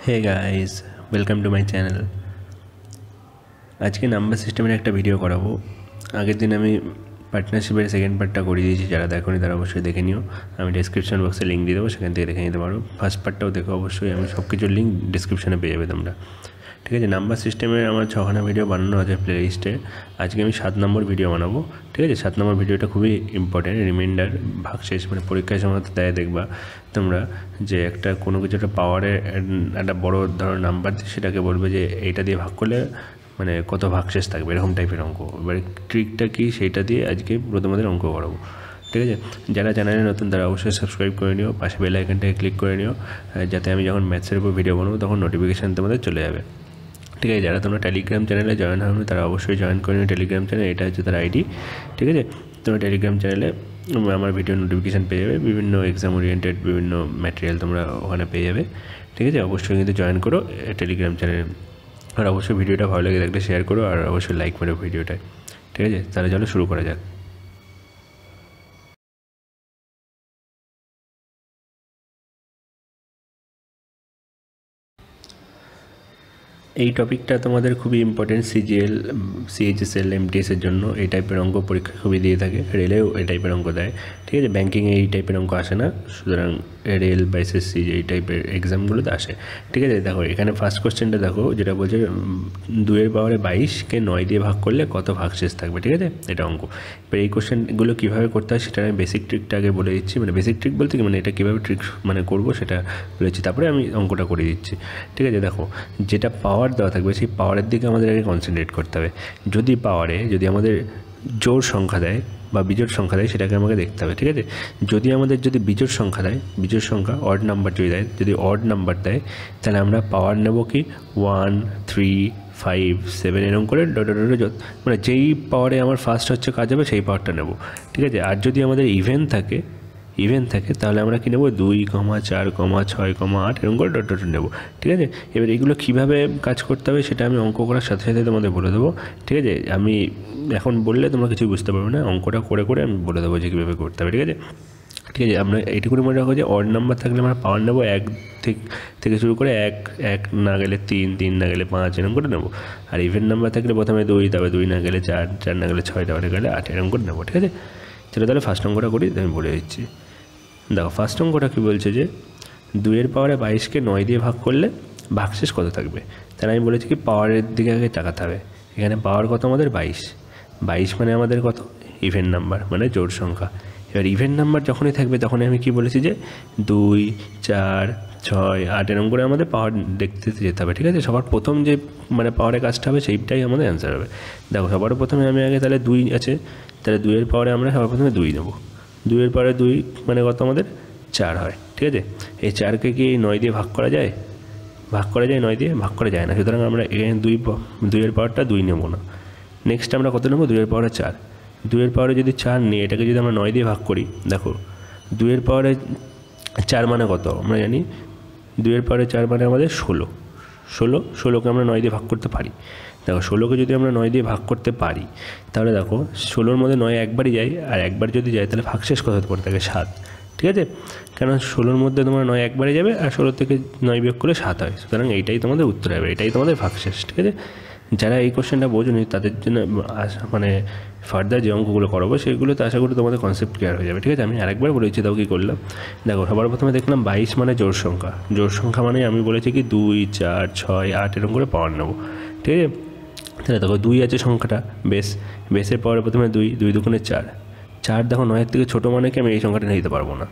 Hey guys welcome to my channel. आज के number सिस्टेमेर एक भिडियो कराबो। आगे दिन आमी पार्टनारशिपेर सेकेंड पार्टटा करिए दिएछि, जारा देखोनि तारा अवश्यई देखे निओ। आमी डेसक्रिप्शन बक्से लिंक दिए देबो, सेखान थेके देखे निते पारो। फार्स्ट पार्टटाओ देखो अवश्यई, आमी सबकिछुर लिंक डेसक्रिप्शने पेये जाबे तोमरा। ठीक है, नम्बर सिस्टेमेर आमार 6खाना भिडियो बानानो आछे प्ले लिस्टे। आज के आमी 7 नम्बर भिडियो बानाबो। ठीक है, 7 नम्बर भिडियोटा खूबই इम्पोर्टेंट। रिमाइंडार भागशेष মানে পরীক্ষার সময় তো দেয় দেখবা তোমরা যে একটা কোনো কিছু একটা পাওয়ারে একটা বড় ধরো নাম্বার দিয়ে সেটাকে বলবে যে এইটা দিয়ে ভাগ করলে মানে কত ভাগশেষ থাকবে, এরকম টাইপের অঙ্ক। এবারে ট্রিকটা কি সেটা দিয়ে আজকে তোমাদের অঙ্ক করাবো। ঠিক আছে, যারা চ্যানেলে নতুন তারা অবশ্যই সাবস্ক্রাইব করে নিও, পাশে বেল আইকনটাকে ক্লিক করে নিও, যাতে আমি যখন ম্যাথসের উপর ভিডিও বানাবো তখন নোটিফিকেশান তোমাদের চলে যাবে। ঠিক আছে, যারা তোমরা টেলিগ্রাম চ্যানেলে জয়েন হবে তারা অবশ্যই জয়েন করে নিও টেলিগ্রাম চ্যানেল, এটা হচ্ছে তার আইডি। ঠিক আছে, তোমরা টেলিগ্রাম চ্যানেলে আমার ভিডিও নোটিফিকেশান পেয়ে যাবে, বিভিন্ন এক্সাম ওরিয়েন্টেড বিভিন্ন ম্যাটেরিয়াল তোমরা ওখানে পেয়ে যাবে। ঠিক আছে, অবশ্যই কিন্তু জয়েন করো টেলিগ্রাম চ্যানেলে। আর অবশ্যই ভিডিওটা ভালো লাগে থাকলে শেয়ার করো, আর অবশ্যই লাইক করো ভিডিওটায়। ঠিক আছে, তাহলে চলো শুরু করা যাক। এই টপিকটা তোমাদের খুবই ইম্পর্টেন্ট। CGL CHSL MTS এর জন্য এই টাইপের অঙ্ক পরীক্ষা খুবই দিয়ে থাকে, রেলেও এই টাইপের অঙ্ক দেয়। ঠিক আছে, ব্যাঙ্কিংয়ে এই টাইপের অঙ্ক আসে না, সুতরাং রেল বা SSC এই টাইপের এক্সামগুলোতে আসে। ঠিক আছে, দেখো এখানে ফার্স্ট কোশ্চেনটা দেখো, যেটা বলছে 2 পাওয়ারে 22কে 9 দিয়ে ভাগ করলে কত ভাগশেষ থাকবে। ঠিক আছে, এটা অঙ্ক। এবার এই কোশ্চেনগুলো কীভাবে করতে হয় সেটা আমি বেসিক ট্রিকটা আগে বলে দিচ্ছি। মানে বেসিক ট্রিক বলতে কি, মানে এটা কীভাবে ট্রিক মানে করবো সেটা বলেছি, তারপরে আমি অঙ্কটা করে দিচ্ছি। ঠিক আছে, দেখো যেটা পাওয়ার দেওয়া থাকবে সেই পাওয়ারের দিকে আমাদের আগে কনসেন্ট্রেট করতে হবে। যদি আমাদের জোড় সংখ্যা দেয় বা বিজোড় সংখ্যা দেয় সেটাকে আমাকে দেখতে হবে। ঠিক আছে, যদি বিজোড় সংখ্যা দেয়, বিজোড় সংখ্যা অড নাম্বার যদি অড নাম্বার দেয়, তাহলে আমরা পাওয়ার নেব কি 1 3 5 7 এরকম করে মানে যেই পাওয়ারে আমার ফার্স্ট হচ্ছে কাজ হবে সেই পাওয়ারটা নেব। ঠিক আছে, আর যদি আমাদের ইভেন থাকে তাহলে আমরা কী নেব 2, 4, 6, 8 এরকম করে ডট নেব। ঠিক আছে, এবার এগুলো কীভাবে কাজ করতে হবে সেটা আমি অঙ্ক করার সাথে সাথে তোমাদের বলে দেবো। ঠিক আছে, আমি এখন বললে তোমরা কিছু বুঝতে পারবে না, অঙ্কটা করে আমি বলে দেবো যে কীভাবে করতে হবে। ঠিক আছে, আমরা এইটুকুনি মনে রাখবো যে অড নাম্বার থাকলে আমরা পাওয়ার নেবো 1 থেকে শুরু করে 1 না গেলে 3 না গেলে 5 এরকম করে নেবো। আর ইভেন নাম্বার থাকলে প্রথমে 2, তারপরে 2 না গেলে 4 না গেলে 6, তারপরে গেলে 8 এরকম করে নেবো। ঠিক আছে, চলো তাহলে ফার্স্ট অঙ্কটা করি, আমি বলে দিচ্ছি। দেখো ফার্স্ট অঙ্কটা কী বলছে যে 2 পাওয়ারে 22কে 9 দিয়ে ভাগ করলে ভাগশেষ কত থাকবে। তাহলে আমি বলেছি কি পাওয়ারের দিকে আগে তাকাতে হবে। এখানে পাওয়ার কত আমাদের 22 মানে আমাদের কত ইভেন নাম্বার, মানে জোড় সংখ্যা। এবার ইভেন নাম্বার যখনই থাকবে তখনই আমি কি বলেছি যে 2, 4, 6, 8 এরকম করে আমাদের পাওয়ার দেখতে যেতে হবে। ঠিক আছে, সবার প্রথম যে মানে পাওয়ারের কাজটা হবে সেইটাই আমাদের অ্যান্সার হবে। দেখো সবার প্রথমে আমি আগে তাহলে 2 আছে, তাহলে 2 পাওয়ারে আমরা সবার প্রথমে 2 নেব। 2 পাওয়ারে 2 মানে কত আমাদের 4 হয়। ঠিক আছে, এই 4কে কি 9 দিয়ে ভাগ করা যায়? 9 দিয়ে ভাগ করা যায় না, সুতরাং আমরা এখানে 2 পাওয়ারটা 2 নেব না। নেক্সট আমরা কত নেব? 2 পাওয়ারে 4। 2 পাওয়ারে যদি 4 নিই, এটাকে যদি আমরা 9 দিয়ে ভাগ করি, দেখো 2 পাওয়ারে 4 মানে কত আমরা জানি, 2 পাওয়ারে 4 মানে আমাদের 16কে আমরা 9 দিয়ে ভাগ করতে পারি। দেখো 16কে যদি আমরা 9 দিয়ে ভাগ করতে পারি, তাহলে দেখো 16-র মধ্যে 9 একবারই যায়, আর একবার যদি যায় তাহলে ভাগশেষ কত হতে পারে থাকে 7। ঠিক আছে, কেন 16-র মধ্যে তোমার 9 একবারে যাবে, আর 16 থেকে 9 বিয়োগ করলে 7 হয়, সুতরাং এইটাই তোমাদের উত্তর হবে, এটাই তোমাদের ভাগশেষ। ঠিক আছে, যারা এই কোশ্চেনটা বোঝোনি তাদের জন্য মানে ফার্দার যে অঙ্কগুলো করাবো সেগুলোতে আশা করি তোমাদের কনসেপ্ট ক্লিয়ার হয়ে যাবে। ঠিক আছে, আমি আরেকবার বলেছি, তাও কী করলাম দেখো, সবার প্রথমে দেখলাম 22 মানে জোড় সংখ্যা মানে আমি বলেছি কি 2, 4, 6, 8 এরকম করে পাওয়ার নেবো। ঠিক আছে, তাহলে দেখো 2 আছে সংখ্যাটা, বেসের পাওয়ারে প্রথমে 2 দুগুণে 4 দেখো 9-এর থেকে ছোটো মানে কি আমি এই সংখ্যাটা নিতে পারবো না।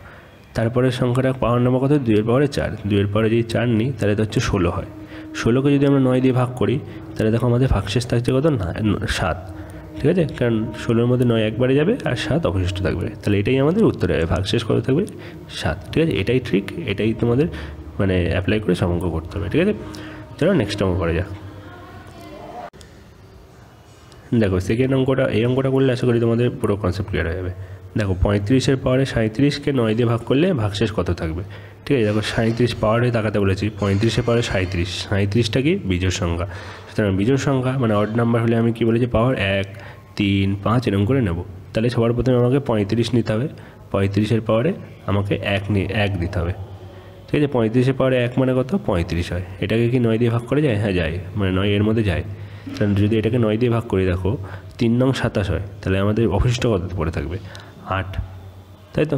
তারপরে সংখ্যাটা পাওয়ার নেবো কত? 2 পাওয়ারে 4। 2 পাওয়ারে যদি 4 নিই তাহলে তো হচ্ছে 16 হয়। 16কে যদি আমরা 9 দিয়ে ভাগ করি তাহলে দেখো আমাদের ভাগশেষ থাকছে কত না 7। ঠিক আছে, কারণ 16-র মধ্যে 9 একবারে যাবে আর 7 অবশিষ্ট থাকবে, তাহলে এটাই আমাদের উত্তর হবে, ভাগশেষ কত থাকবে 7। ঠিক আছে, এটাই ট্রিক, এটাই তোমাদের মানে অ্যাপ্লাই করে সব অঙ্ক করতে হবে। ঠিক আছে, চলো নেক্সট অঙ্ক করা যাক। দেখো সেকেন্ড অঙ্কটা, এই অঙ্কটা করলে আশা করি তোমাদের পুরো কনসেপ্ট ক্লিয়ার হয়ে যাবে। দেখো 35-এর পাওয়ারে 37কে 9 দিয়ে ভাগ করলে ভাগশেষ কত থাকবে। ঠিক আছে, দেখো 37 পাওয়ারে তাকাতে বলেছি, 35-এর পাওয়ারে 37টা কি বিজোড় সংখ্যা, সুতরাং বিজোড় সংখ্যা মানে অড নাম্বার হলে আমি কি বলেছি পাওয়ার 1, 3, 5 এরকম করে নেব। তাহলে সবার প্রথমে আমাকে 35 নিতে হবে, 35-এর পাওয়ারে আমাকে 1 দিতে হবে। ঠিক আছে। 35 পাওয়ারে 1 মানে কত 35 হয়। এটাকে কি 9 দিয়ে ভাগ করা যায়? হ্যাঁ যায়, মানে 9 এর মধ্যে যায়। তাহলে যদি এটাকে 9 দিয়ে ভাগ করি দেখো 3 নং 27 হয়, তাহলে আমাদের অবশিষ্ট কত পড়ে থাকবে 8, তাই তো।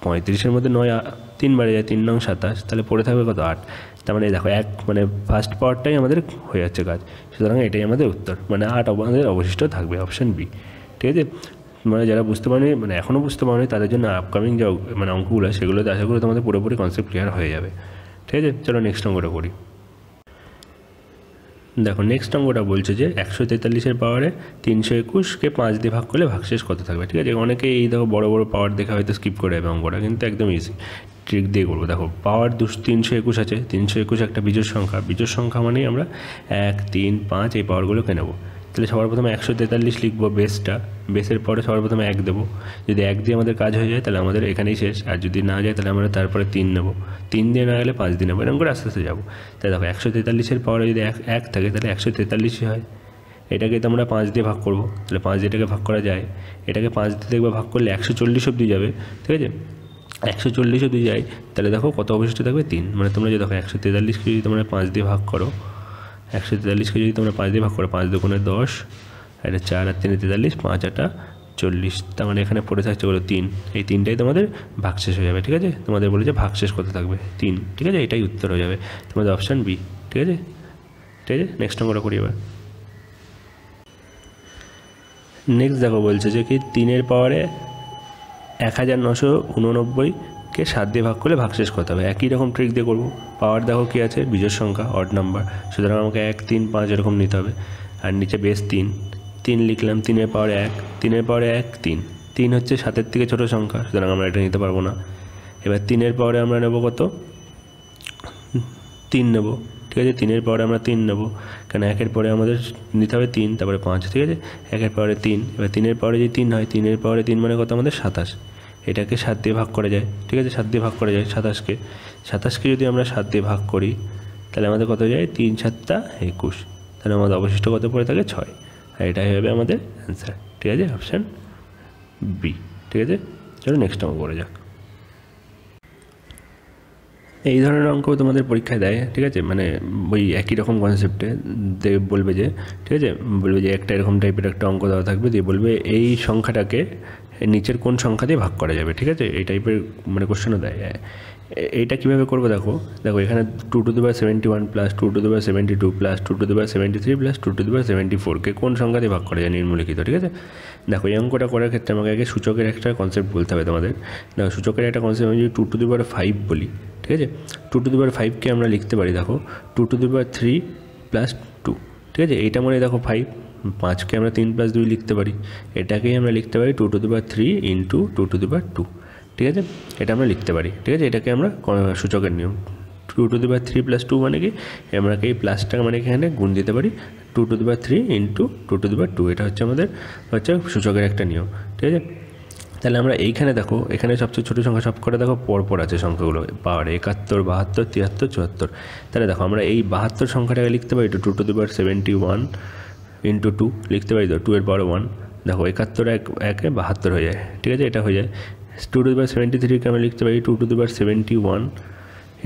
35-এর মধ্যে 9 3 বারে যায়, 3 নং 27, তাহলে পড়ে থাকবে কত 8। তার মানে দেখো এক মানে ফার্স্ট পাওয়ারটাই আমাদের হয়ে যাচ্ছে কাজ, সুতরাং এটাই আমাদের উত্তর, মানে 8 আমাদের অবশিষ্ট থাকবে, অপশান বি। ঠিক আছে, মানে যারা বুঝতে পারেনি, মানে এখনও বুঝতে পারেনি, তাদের জন্য আপকামিং যে মানে অঙ্কগুলো সেগুলোতে আশা করি তোমাদের পুরোপুরি কনসেপ্ট ক্লিয়ার হয়ে যাবে। ঠিক আছে, চলো নেক্সট অঙ্কটা করি। দেখো নেক্সট অঙ্কটা বলছে যে 143-এর পাওয়ারে 321-কে 5 দিয়ে ভাগ করলে ভাগশেষ কত থাকবে। ঠিক আছে, অনেকে এই দেখো বড় বড় পাওয়ার দেখে হয়তো স্কিপ করে যাবে অঙ্কটা, কিন্তু একদম ইজি ট্রিক দিয়ে করবো। দেখো পাওয়ার 321 আছে, 321 একটা বিজোড় সংখ্যা, বিজোড় সংখ্যা মানেই আমরা 1, 3, 5 এই পাওয়ারগুলোকে নেবো। তাহলে সবার প্রথমে 143 লিখবো বেসটা, বেসের পরে সবার প্রথমে 1 দেবো। যদি 1 দিয়ে আমাদের কাজ হয়ে যায় তাহলে আমাদের এখানেই শেষ, আর যদি না যায় তাহলে আমরা তারপরে 3 নেবো, 3 দিয়ে না গেলে 5 দিয়ে নেবো, এরকম করে আস্তে আস্তে যাবো। তাই দেখো 143-এর পাওয়ারে যদি 1 থাকে তাহলে 143 হয়। এটাকে তো আমরা 5 দিয়ে ভাগ করবো, তাহলে 5 দিয়ে এটাকে ভাগ করা যায়। এটাকে 5 দিয়ে দেখবে ভাগ করলে 140 অবধি যাবে। ঠিক আছে, 140 অবধি যায়, তাহলে দেখো কত অবশিষ্ট থাকবে 3। মানে তোমরা যদি দেখো 143-কে যদি তোমরা 5 দিয়ে ভাগ করো, 143-কে যদি তোমরা 5 দিয়ে ভাগ করো, 5 দুগুণে 10, এটা 4 আর 3 43, 5 8 40, তার মানে এখানে পড়ে থাকছে বলো 3। এই 3টাই তোমাদের ভাগশেষ হয়ে যাবে। ঠিক আছে, তোমাদের বলেছে ভাগশেষ কত থাকবে 3। ঠিক আছে, এটাই উত্তর হয়ে যাবে তোমাদের অপশান বি। ঠিক আছে, ঠিক আছে, নেক্সট অঙ্কটা করি এবার। নেক্সট দেখো বলছে যে কি 3-এর পাওয়ারে 1989-কে 7 দিয়ে ভাগ করলে ভাগশেষ কত হবে। একই রকম ট্রিক দিয়ে করবো। পাওয়ার দেখো কী আছে, বিজোড় সংখ্যা, অড নাম্বার, সুতরাং আমাকে 1, 3, 5 এরকম নিতে হবে। আর নিচে বেস 3 লিখলাম, 3-এর পাওয়ারে 1, 3-এর পাওয়ারে 1, 3 হচ্ছে 7-এর থেকে ছোটো সংখ্যা, সুতরাং আমরা এটা নিতে পারবো না। এবার 3-এর পাওয়ারে আমরা নেবো কত 3 নেবো। ঠিক আছে, 3-এর পাওয়ারে আমরা 3 নেবো, কেন 1-এর পরে আমাদের নিতে হবে 3, তারপরে 5। ঠিক আছে, 1-এর পাওয়ারে 3, এবার 3-এর পাওয়ারে যদি 3 হয়, 3-এর পাওয়ারে 3 মানে কত আমাদের 27। এটাকে 7 দিয়ে ভাগ করা যায়। ঠিক আছে, 7 দিয়ে ভাগ করা যায় 27কে যদি আমরা 7 দিয়ে ভাগ করি তাহলে আমাদের কত যায় 3 7 21, তাহলে আমাদের অবশিষ্ট কত পড়ে থাকে 6, আর এটাই হবে আমাদের অ্যান্সার। ঠিক আছে, অপশান বি। ঠিক আছে, চলো নেক্সট অঙ্ক করে যাক। এই ধরনের অঙ্ক তোমাদের পরীক্ষায় দেয়। ঠিক আছে, মানে ওই একই রকম কনসেপ্টে বলবে যে, ঠিক আছে, বলবে যে একটা এরকম টাইপের একটা অঙ্ক দেওয়া থাকবে, দিয়ে বলবে এই সংখ্যাটাকে নিচের কোন সংখ্যা দিয়ে ভাগ করা যাবে। ঠিক আছে, এই টাইপের মানে কোশ্চেনও দেয়। এইটা কীভাবে করবো দেখো, এখানে 2^71 প্লাস 2^72 প্লাস 2^73 প্লাস 2^74কে কোন সংখ্যা দিয়ে ভাগ করা যায় নিম্নলিখিত। ঠিক আছে, দেখো এই অঙ্কটা করার ক্ষেত্রে আমাকে আগে সূচকের একটা কনসেপ্ট বলতে হবে তোমাদের। দেখো সূচকের একটা কনসেপ্ট আমি যদি 2^5 বলি, ঠিক আছে, 2^5কে আমরা লিখতে পারি দেখো 2^3 প্লাস 2। ঠিক আছে, এইটা মানে দেখো 5, 5কে আমরা 3 প্লাস 2 লিখতে পারি, এটাকেই আমরা লিখতে পারি 2^3 ইন্টু 2^2। ঠিক আছে, এটা আমরা লিখতে পারি। ঠিক আছে, এটাকে আমরা সূচকের নিয়ম 2^3 প্লাস 2 মানে কি, আমরা এই প্লাসটা মানে এখানে গুণ দিতে পারি 2^3 ইন্টু 2^2, এটা হচ্ছে আমাদের সূচকের একটা নিয়ম। ঠিক আছে, তাহলে আমরা এইখানে দেখো, এখানে সবচেয়ে ছোটো সংখ্যা সবকটা দেখো পরপর আছে সংখ্যাগুলো, পাওয়ার 71, 72, 73, 74। তাহলে দেখো আমরা এই 72 সংখ্যাটাকে লিখতে পারি 2^71 ইন্টু 2 লিখতে পারি, তো 2-এর পাওয়ার 1। দেখো 71 1 72 হয়ে যায়। ঠিক আছে, এটা হয়ে যায়। 2^73কে আমরা লিখতে পারি 2^71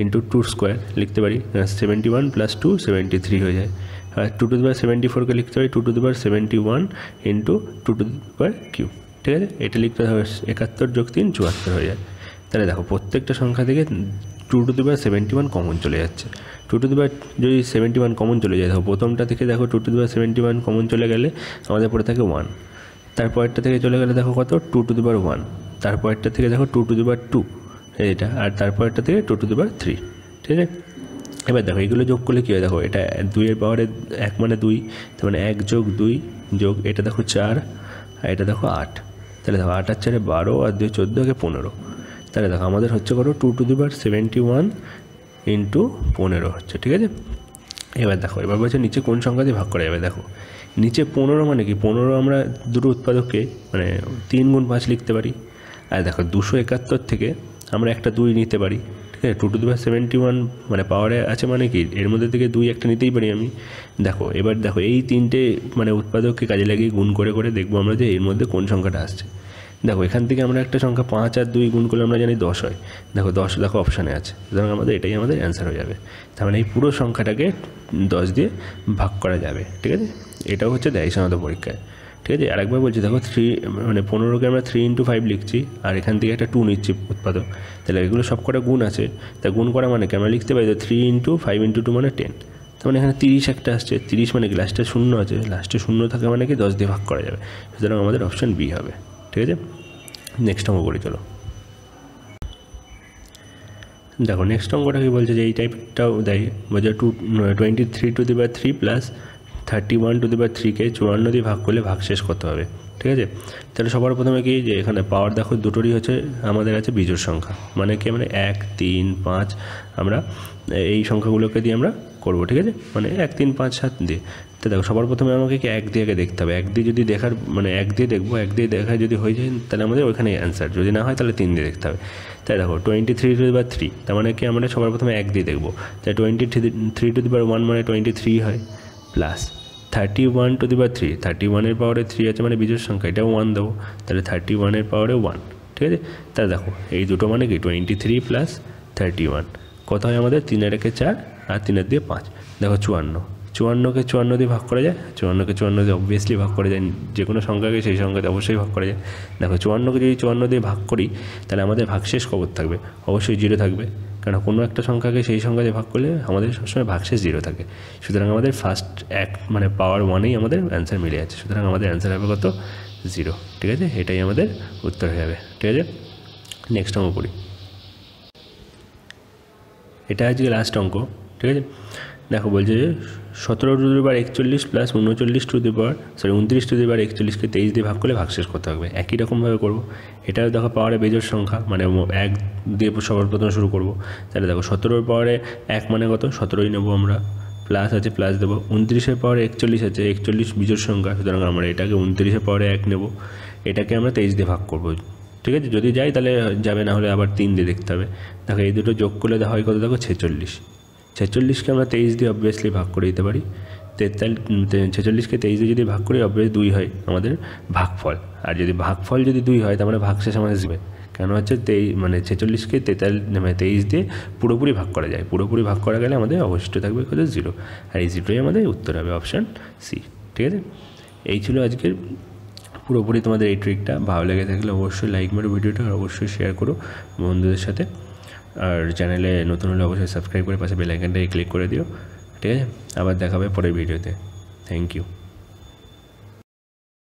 ইন্টু 2 স্কোয়ার লিখতে পারি, 71 প্লাস 2 73 হয়ে যায়। আর 2^74কে লিখতে পারি 2^71 ইন্টু 2^3। ঠিক আছে, এটা লিখতে হবে 71 যোগ 3 74 হয়ে যায়। তাহলে দেখো প্রত্যেকটা সংখ্যা থেকে 2^71 কমন চলে যাচ্ছে। যদি 71 কমন চলে যায়, দেখো প্রথমটা থেকে দেখো 2^71 কমন চলে গেলে আমাদের পড়ে থাকে 1, তারপরটা থেকে চলে গেলে দেখো কত 2^1, তারপরটা থেকে দেখো 2^2 এটা, আর তারপরটা থেকে 2^3। ঠিক আছে, এবার দেখো এইগুলো যোগ করলে কী হয়, দেখো এটা 2-এর পাওয়ারে 1 মানে 2, তার মানে 1 যোগ 2 যোগ এটা দেখো 4, আর এটা দেখো 8। তাহলে দেখো 8 আর 4 12, আর 2 14, 15। তাহলে দেখো আমাদের হচ্ছে কত 2^71 ইন্টু 15 হচ্ছে। ঠিক আছে, এবার দেখো এবার বলছে নিচে কোন সংখ্যা দিয়ে ভাগ করা যাবে। দেখো নিচে 15 মানে কি, 15 আমরা দুটো উৎপাদককে মানে 3 গুণ 5 লিখতে পারি। আর দেখো 271 থেকে আমরা একটা 2 নিতে পারি। ঠিক আছে, 2^71 মানে পাওয়ারে আছে মানে কি, এর মধ্যে থেকে 2 একটা নিতেই পারি আমি। দেখো এবার দেখো এই তিনটে মানে উৎপাদককে কাজে লাগিয়ে গুণ করে করে দেখবো আমরা যে এর মধ্যে কোন সংখ্যাটা আসছে। দেখো এখান থেকে আমরা একটা সংখ্যা 5 আর 2 গুণ করলে আমরা জানি 10 হয়। দেখো 10 দেখো অপশানে আছে, সুতরাং আমাদের এটাই আমাদের অ্যান্সার হয়ে যাবে। তার মানে এই পুরো সংখ্যাটাকে 10 দিয়ে ভাগ করা যাবে, ঠিক আছে। এটাও হচ্ছে দেয় সাধারণত পরীক্ষায়, ঠিক আছে। আরেকবার বলছি, দেখো 3 মানে 15কে আমরা 3 × 5 লিখছি, আর এখান থেকে একটা 2 নিচ্ছি উৎপাদক, তাহলে এগুলো সব কটা গুণ আছে, তা গুণ করা মানে কি আমরা লিখতে পারি 3 × 5 × 2 মানে 10। তার মানে এখানে 30 একটা আসছে, 30 মানে কি লাস্টে 0 আছে, লাস্টে 0 থাকে মানে কি 10 দিয়ে ভাগ করা যাবে, সুতরাং আমাদের অপশান বি হবে, ঠিক আছে। নেক্সট অঙ্ক করি চলো। দেখো নেক্সট অঙ্কটা কি বলছে যে এই টাইপটাও দেয়, বলছে 23/3 প্লাস 31/3কে 54 দিয়ে ভাগ করলে ভাগশেষ কত হবে, ঠিক আছে। তাহলে সবার প্রথমে কি যে এখানে পাওয়ার দেখো দুটোরই হচ্ছে আমাদের আছে বিজোড় সংখ্যা, মানে কি মানে 1, 3, 5 আমরা এই সংখ্যাগুলোকে দিয়ে আমরা করবো, ঠিক আছে, মানে 1, 3, 5, 7 দিয়ে। তো দেখো সবার প্রথমে আমাকে কি 1 দিয়ে আগে দেখতে হবে, 1 দিয়ে যদি দেখার মানে 1 দিয়ে দেখবো, 1 দিয়ে দেখা যদি হয়ে যায় তাহলে আমাদের ওইখানে অ্যান্সার, যদি না হয় তাহলে 3 দিয়ে দেখতে হবে। তাই দেখো 23/3, তার মানে কি আমরা সবার প্রথমে 1 দিয়ে দেখবো, তাই 23/1 মানে 23 হয়, প্লাস 31/3, 31-এর পাওয়ারে 3 আছে মানে বিজোড় সংখ্যা, এটাও 1 দেবো, তাহলে 31-এর পাওয়ারে 1, ঠিক আছে। তাহলে দেখো এই দুটো মানে কি 23 + 31 কত হয় আমাদের, 3-এর-একে 4 আর 3-এর দিয়ে 5, দেখো 54, 54কে 54 দিয়ে ভাগ করা যায়, 54কে 54 দিয়ে অবভিয়াসলি ভাগ করা যায়, যে কোনো সংখ্যাকে সেই সংখ্যাতে অবশ্যই ভাগ করা যায়। দেখো 54কে যদি 54 দিয়ে ভাগ করি তাহলে আমাদের ভাগশেষ কত থাকবে, অবশ্যই 0 থাকবে, কারণ কোনো একটা সংখ্যাকে সেই সংখ্যা দিয়ে ভাগ করলে আমাদের সবসময় ভাগশেষ 0 থাকে, সুতরাং আমাদের ফার্স্ট এক মানে পাওয়ার 1-এই আমাদের অ্যান্সার মিলে যাচ্ছে, সুতরাং আমাদের অ্যান্সার হবে কত 0, ঠিক আছে। এটাই আমাদের উত্তর হয়ে যাবে, ঠিক আছে। নেক্সট অঙ্ক করি, এটা আজকে লাস্ট অঙ্ক, ঠিক আছে। দেখো বলছে যে 17/41 প্লাস 29/41কে 23 দিয়ে ভাগ করলে ভাগশেষ করতে হবে, একই রকমভাবে করবো। এটাও দেখো পাওয়ারে বেজোড় সংখ্যা, মানে 1 দিয়ে সবার প্রথমে শুরু করবো, তাহলে দেখো 17-এর পাওয়ারে 1 মানে কত 17ই নেবো আমরা, প্লাস আছে প্লাস দেবো, 29-এর পাওয়ারে 41 আছে, 41 বিজোড় সংখ্যা, সুতরাং আমরা এটাকে 29-এর পাওয়ারে 1 নেবো, এটাকে আমরা 23 দিয়ে ভাগ করবো, ঠিক আছে। যদি যাই তাহলে যাবে, না হলে আবার 3 দিয়ে দেখতে হবে। দেখো এই দুটো যোগ করলে হয় কত, দেখো 46, 46কে আমরা 23 দিয়ে অবভিয়াসলি ভাগ করে দিতে পারি, 46কে 23 দিয়ে যদি ভাগ করি অবভিয়াসলি 2 হয় আমাদের ভাগফল, আর যদি ভাগফল যদি 2 হয় তার মানে ভাগশেষ আমাদের আসবে, কেন হচ্ছে 46কে 23 দিয়ে পুরোপুরি ভাগ করা যায়, পুরোপুরি ভাগ করা গেলে আমাদের অবশিষ্ট থাকবে কত 0, আর এই 0ই আমাদের উত্তর হবে অপশান সি, ঠিক আছে। এই ছিল আজকের পুরোপুরি তোমাদের এই ট্রিকটা। ভালো লেগে থাকলে অবশ্যই লাইক মারো ভিডিওটা, আর অবশ্যই শেয়ার করো বন্ধুদের সাথে, আর চ্যানেলে নতুন হলে অবশ্যই সাবস্ক্রাইব করে পাশে বেল আইকনটাকে ক্লিক করে দিও, ঠিক আছে। আবার দেখা হবে পরের ভিডিওতে, থ্যাংক ইউ।